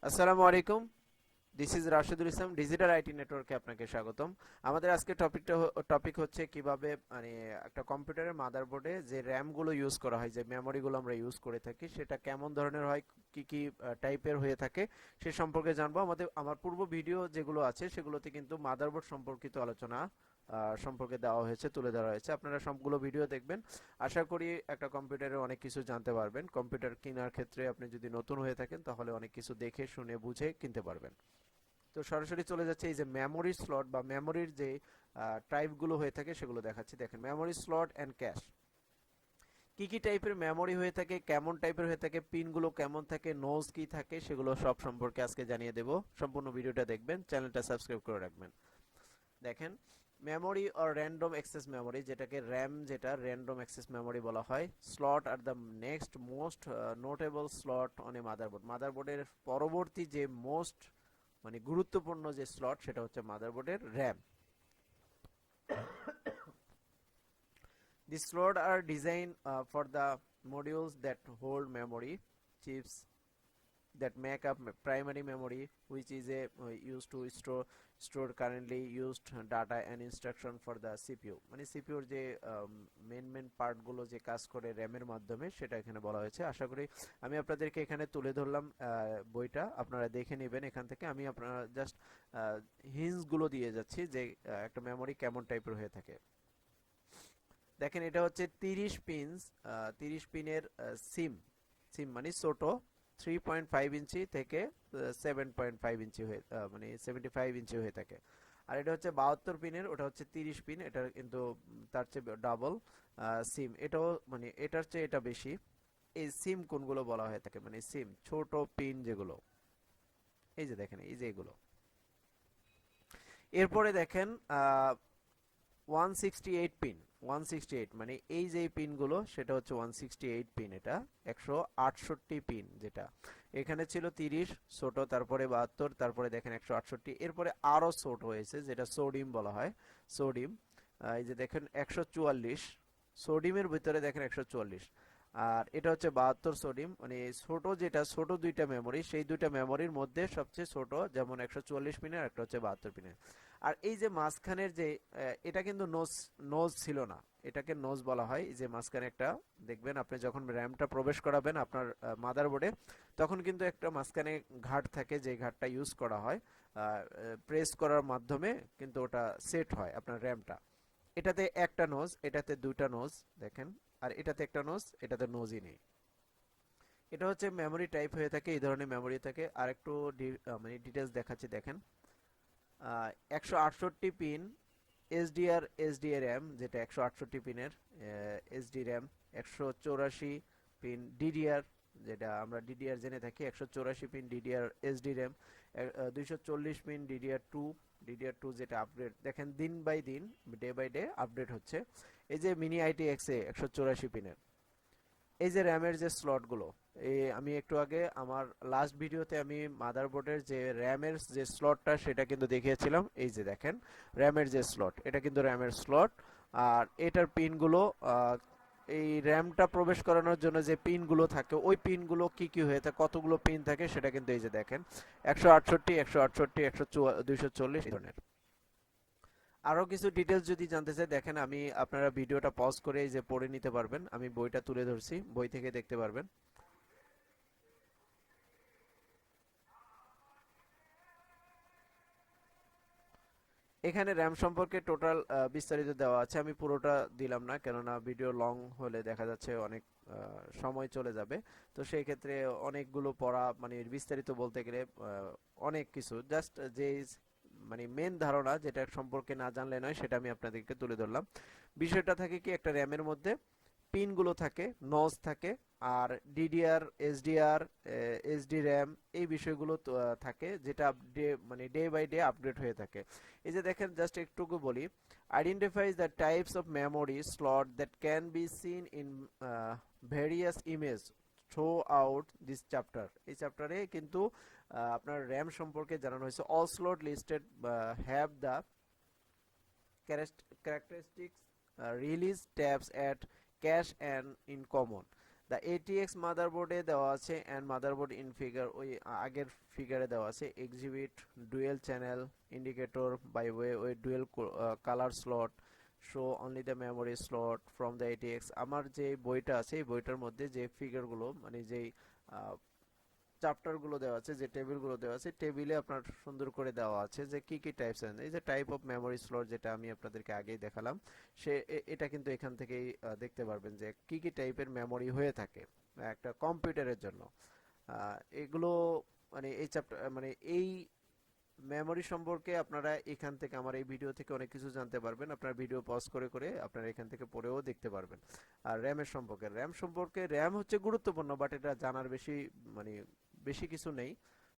আসসালামু আলাইকুম। This is Rashedul Islam, digital IT নেটওয়ার্কে আপনাকে স্বাগতম। আমাদের আজকে টপিক হচ্ছে কিভাবে মানে একটা কম্পিউটারের মাদারবোর্ডে যে র্যামগুলো ইউজ করা হয়, যে মেমোরিগুলো আমরা ইউজ করে থাকি, সেটা কেমন ধরনের হয়, কি কি টাইপের হয়ে থাকে সে সম্পর্কে জানবো। আমার পূর্ব ভিডিও যেগুলো আছে সেগুলোতে কিন্তু মাদারবোর্ড সম্পর্কিত আলোচনা সম্পর্কে দেওয়া হয়েছে, তুলে ধরা হয়েছে। আপনারা সবগুলো ভিডিও দেখবেন। আশা করি একটা কম্পিউটারে অনেক কিছু জানতে পারবেন। কম্পিউটার কেনার ক্ষেত্রে আপনি যদি নতুন হয়ে থাকেন তাহলে অনেক কিছু দেখে শুনে বুঝে কিনতে পারবেন। তো সরাসরি চলে যাচ্ছে এই যে মেমোরি স্লট বা মেমোরির যে টাইপগুলো হয়ে থাকে সেগুলো দেখাচ্ছি। দেখেন, মেমোরি স্লট অ্যান্ড ক্যাশ। কি কি টাইপের মেমোরি হয়ে থাকে, কেমন টাইপের হয়ে থাকে, পিনগুলো কেমন থাকে, নোজ কি থাকে, সেগুলো সব সম্পর্কে আজকে জানিয়ে দেব। সম্পূর্ণ ভিডিওটা দেখবেন, চ্যানেলটা সাবস্ক্রাইব করে রাখবেন। দেখেন, memory or random access memory, যেটাকে র্যাম, যেটা র্যান্ডম অ্যাক্সেস মেমোরি বলা হয়। Slot are the next most notable slot on a motherboard. মাদারবোর্ডের পরবর্তী যে মোস্ট মানে গুরুত্বপূর্ণ যে স্লট, সেটা হচ্ছে মাদারবোর্ডের RAM. These slots are designed for the modules that hold memory chips that make up primary memory, which is used to store currently used data and instruction for the CPU। মানে সিপিইউর যে main পার্টগুলো যে কাজ করে র্যামের মাধ্যমে, সেটা এখানে বলা হয়েছে। আশা করি আমি আপনাদেরকে এখানে তুলে ধরলাম বইটা, আপনারা দেখে নেবেন এখান থেকে। আমি আপনারা জাস্ট হিন্টসগুলো দিয়ে যাচ্ছি যে একটা মেমোরি কেমন টাইপের হয়ে থাকে। দেখেন, এটা হচ্ছে 30 পিনস, 30 পিনের সিম। সিম মানে ছোট, 3.5 ইঞ্চি থেকে 7.5 ইঞ্চি হয়ে মানে 75 ইঞ্চি হয়ে থাকে। আর এটা হচ্ছে 72 পিনের, ওটা হচ্ছে 30 পিন, এটা কিন্তু তার চেয়ে ডাবল সিম। এটাও মানে এটার চেয়ে এটা বেশি। এই সিম কোনগুলো বলা হয়ে থাকে, মানে সিম ছোট পিন যেগুলো, এই যে দেখেন, এই যে এগুলো। এরপরে দেখেন 168 পিন। 168 মানে এই যে পিনগুলো, সেটা হচ্ছে 168 পিন। এটা 168 পিন, যেটা এখানে ছিল 30 ছোট, তারপরে 72, তারপরে দেখেন 168, এরপরে আরো ছোট হয়েছে, যেটা সোডিয়াম বলা হয়। সোডিয়াম, এই যে দেখেন 144। সোডিয়ামের ভিতরে দেখেন 144। আর এটা হচ্ছে 72 সোডিয়াম, মানে ছোট, যেটা ছোট দুইটা মেমোরি, সেই দুইটা মেমোরির মধ্যে সবচেয়ে ছোট, যেমন 144 পিনের, একটা হচ্ছে 72 পিনের। আর এই যে মাঝখানের যে এটা কিন্তু নোজ, নোজ ছিল না, এটাকে নোজ বলা হয়। এই যে মাঝখানে একটা দেখবেন, আপনি যখন র্যামটা প্রবেশ করাবেন আপনার মাদারবোর্ডে, তখন কিন্তু একটা মাঝখানে ঘাট থাকে, যে ঘাটটা ইউজ করা হয় প্রেস করার মাধ্যমে, কিন্তু ওটা সেট হয় আপনার র্যামটা। এটাতে একটা নোজ, এটাতে দুইটা নোজ দেখেন। আর এটাতে একটা নোজ, এটাতে নোজই নেই। এটা হচ্ছে মেমোরি টাইপ হয়ে থাকে, এই ধরনের মেমোরি থাকে। আর একটু মানে ডিটেলস দেখাচ্ছি। দেখেন, 168 পিন এসডি র্যাম, যেটা 168 পিনের এসডি র্যাম। 184 পিন ডিডিআর, যেটা আমরা ডিডিআর জেনে থাকি। 184 pin DDR SD RAM. 240 pin DDR 2। DDR 2 যেটা আপডেট, দেখেন দিন বাই দিন, ডে বাই ডে আপডেট হচ্ছে। এই যে মিনি আইটি এক্সএ 184 পিনের। এই যে র্যামের যে স্লটগুলো, এই আমি একটু আগে আমার লাস্ট ভিডিওতে আমি মাদারবোর্ডের যে র্যামের যে স্লটটা, সেটা কিন্তু দেখিয়েছিলাম। এই যে দেখেন, র্যামের যে স্লট, এটা কিন্তু র্যামের স্লট। আর এটার পিনগুলো, এই র্যামটা প্রবেশ করানোর জন্য যে পিনগুলো থাকে, ওই পিনগুলো কি কি হয়ে থাকে, কতগুলো পিন থাকে, সেটা কিন্তু এই যে দেখেন, 168, 168, 240 এই ধরনের। আরো কিছু ডিটেলস যদি জানতে চাই, দেখেন, আমি আপনারা ভিডিওটা পজ করে এই যে পড়ে নিতে পারবেন। আমি বইটা তুলে ধরছি, বই থেকে দেখতে পারবেন। এখানে র্যাম সম্পর্কে টোটাল বিস্তারিত দেওয়া আছে। আমি পুরোটা দিলাম না, কেননা ভিডিও লং হলে দেখা যাচ্ছে অনেক সময় চলে যাবে। তো সেই ক্ষেত্রে অনেকগুলো পড়া মানে বিস্তারিত বলতে গেলে অনেক কিছু, জাস্ট যে মানে মেন ধারণা, যেটা সম্পর্কে না জানলে নয়, সেটা আমি আপনাদেরকে তুলে ধরলাম। বিষয়টা থাকে কি, একটা র্যামের মধ্যে পিনগুলো থাকে, নজ থাকে, আর ডিডিআর, এসডিআর, এসডি র্যাম, এই বিষয়গুলো থাকে, যেটা মানে ডে বাই ডে আপডেট হয়ে থাকে। এই যে দেখেন, জাস্ট একটুকু বলি, identifies the types of memory slot that can be seen in various image throughout this chapter. এই চ্যাপ্টারে কিন্তু আপনার র্যাম সম্পর্কে জানানো হয়েছে। All slot listed have the characteristics release tabs at cache and in common। The ATX মাদারবোর্ডে দেওয়া আছে অ্যান্ড মাদারবোর্ড ইন ফিগার, ওই আগের ফিগারে দেওয়া আছে exhibit dual channel indicator by way ওই dual colour slot show only the memory slot from the ATX. আমার যে বইটা আছে এই বইটার মধ্যে যে ফিগারগুলো মানে যেই চ্যাপ্টারগুলো দেওয়া আছে, যে টেবিলগুলো দেওয়া আছে, টেবিলে আপনার সুন্দর করে দেওয়া আছে যে কি কি টাইপস, এই যে টাইপ অফ মেমোরি স্লট যেটা আমি আপনাদেরকে আগেই দেখালাম, এটা কিন্তু এখান থেকেই দেখতে পারবেন যে কি কি টাইপের মেমোরি হয়ে থাকে একটা কম্পিউটারের জন্য। এগুলো মানে এই চ্যাপ্টার মানে এই মেমোরি সম্পর্কে আপনারা এখান থেকে আমার এই ভিডিও থেকে অনেক কিছু জানতে পারবেন। আপনার ভিডিও পজ করে করে আপনারা এখান থেকে পড়েও দেখতে পারবেন। আর র্যামের সম্পর্কে, র্যাম হচ্ছে গুরুত্বপূর্ণ, বাট এটা জানার বেশি মানে বেশি কিছু নেই।